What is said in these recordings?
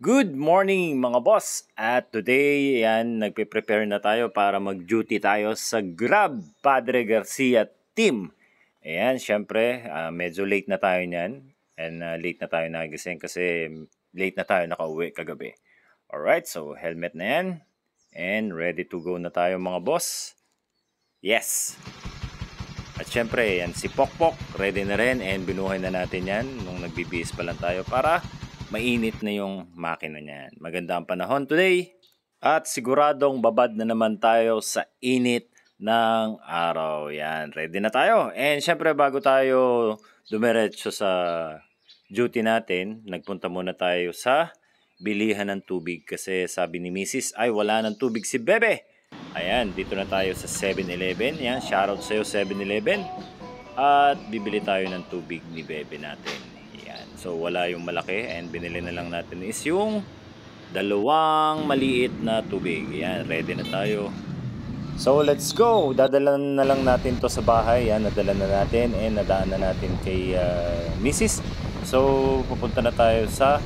Good morning mga boss! At today, nagpe-prepare na tayo para mag-duty tayo sa Grab Padre Garcia team. Ayan, syempre, medyo late na tayo niyan. And late na tayo nagising kasi late na tayo nakauwi kagabi. Alright, so helmet na yan. And ready to go na tayo mga boss. Yes! At syempre, yan si Pokpok, ready na rin and binuhay na natin yan nung nagbibihis pa lang tayo para mainit na yung makina niyan. Maganda ang panahon today at siguradong babad na naman tayo sa init ng araw. Yan, ready na tayo. And syempre bago tayo dumiretso sa duty natin, nagpunta muna tayo sa bilihan ng tubig kasi sabi ni Mrs. ay wala ng tubig si Bebe. Ayan, dito na tayo sa 7-Eleven. Yan, shoutout sa'yo 7-Eleven. At bibili tayo ng tubig ni Bebe natin. So wala yung malaki and binili na lang natin is yung dalawang maliit na tubig. Yan, ready na tayo. So let's go. Dadala na lang natin to sa bahay. Yan, nadala na natin and nadaan na natin kay Mrs. So pupunta na tayo sa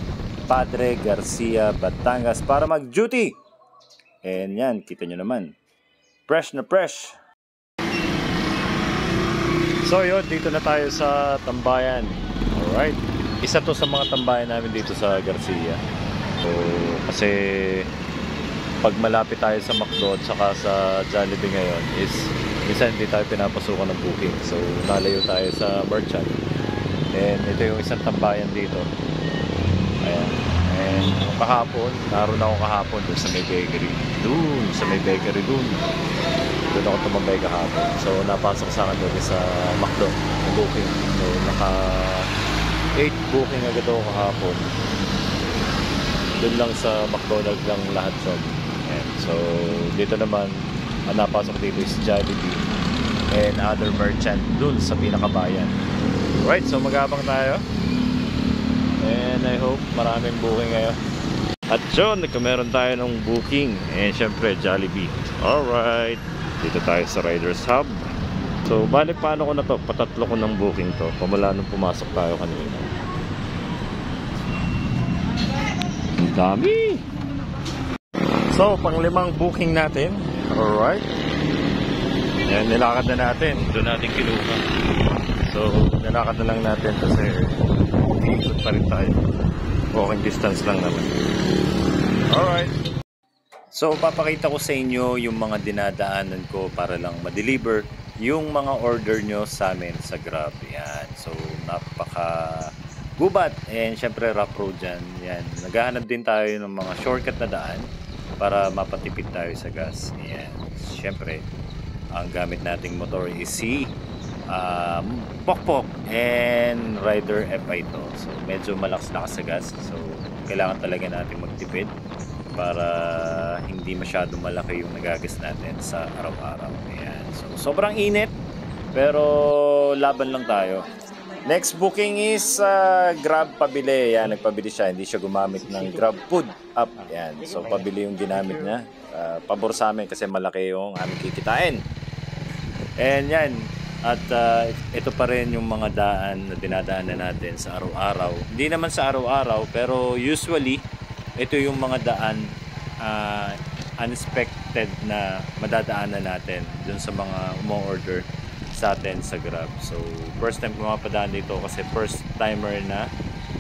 Padre Garcia, Batangas para mag-duty. And yan, kita nyo naman. Fresh na fresh. So yun, dito na tayo sa tambayan. Alright. Isa to sa mga tambayan namin dito sa Garcia. So, kasi pag malapit tayo sa McDo at saka sa Jollibee ngayon is minsan hindi tayo pinapasukan ng booking. So, nalayo tayo sa merchant. And ito yung isang tambayan dito. Ayan. And kahapon, naroon ako kahapon doon sa may bakery. Doon ako tumambay kahapon. So, napasok sa akin doon sa McDo ng booking. So, 8 booking agad ako kahapon. Doon lang sa McDonald's lang lahat yun. And so, dito naman, ang napasok dito is Jollibee and other merchant doon sa pinakabayan. Right, so mag-abang tayo. And I hope maraming booking ngayon. At yun, meron tayo ng booking. And syempre, Jollibee. Alright, dito tayo sa Riders Hub. So, balik paano ko na to? Patatlo ko ng booking to. Pamula nung pumasok tayo kanina. Ang dami! So, pang-limang booking natin. Alright. Yan, nilakad na natin. Doon natin kinuha. So, nilakad na lang natin kasi ikot pa rin tayo. Walking distance lang naman. Alright. So, papakita ko sa inyo yung mga dinadaanan ko para lang ma-deliver yung mga order nyo sa amin sa Grab. Yan. So, napaka gubat. And syempre, rough road dyan. Yan. Naghahanap din tayo ng mga shortcut na daan para mapatipid tayo sa gas. Yan. Syempre, ang gamit nating motor is si Pokpok and Rider FI to. So, medyo malakas-lakas sa gas. So, kailangan talaga natin magtipid para hindi masyadong malaki yung nagagas natin sa araw-araw. Ayan. So, sobrang init, pero laban lang tayo. Next booking is Grab pabili. Ayan, nagpabili siya. Hindi siya gumamit ng Grab Food App. Ayan. So, pabili yung ginamit niya. Pabor sa amin kasi malaki yung aming kikitain. And yan. At ito pa rin yung mga daan na dinadaanan natin sa araw-araw. Hindi naman sa araw-araw, pero usually, ito yung mga daan unexpected na madadaanan natin dun sa mga umo-order sa atin sa Grab. So, first time pumapadaan dito kasi first timer na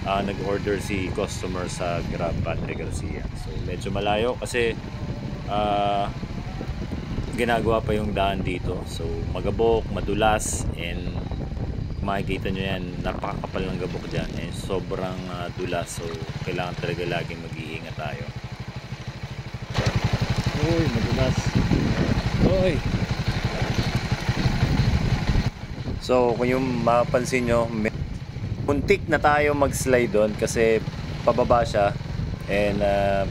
nag-order si customer sa Grab Padre Garcia. So, medyo malayo kasi ginagawa pa yung daan dito. So, magabok, madulas, and makikita nyo yan, napakakapal ng gabok dyan and sobrang dulas. So, kailangan talaga laging mag-iingat tayo. Uy, madulas. Uy. So, kung yung mapansin nyo, muntik na tayo mag-slide doon kasi pababa siya and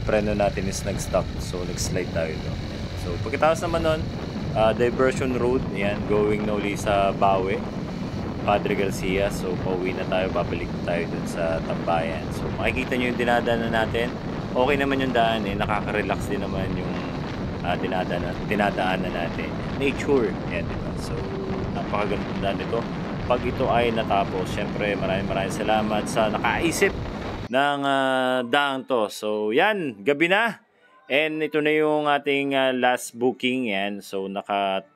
preno natin is nag-stop. So, nag-slide tayo doon. So, pagkatapos naman nun, diversion road, yan, going na uli sa Bawe, Padre Garcia. So, pauwi na tayo, babalik tayo dun sa tambayan. So, makikita nyo yung dinadaanan natin. Okay naman yung daan, nakaka-relax din naman yung dinadaanan natin. Nature, yan, diba? So, napakagandang daan ito. Pag ito ay natapos, syempre maraming salamat sa nakaisip ng daang to. So yan, gabi na. And ito na yung ating last booking. Yan. So naka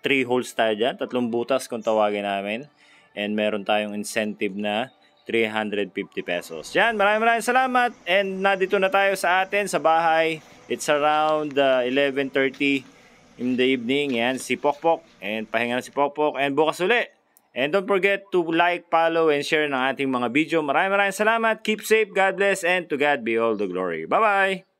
3 holes tayo dyan. 3 butas kung tawagin namin. And meron tayong incentive na 350 pesos. Yan, maraming salamat. And nandito na tayo sa atin sa bahay. It's around 11:30 in the evening. Yan, si Pokpok. And pahinga na si Pokpok. And bukas uli. And don't forget to like, follow, and share ng ating mga video. Maraming salamat. Keep safe. God bless. And to God be all the glory. Bye-bye.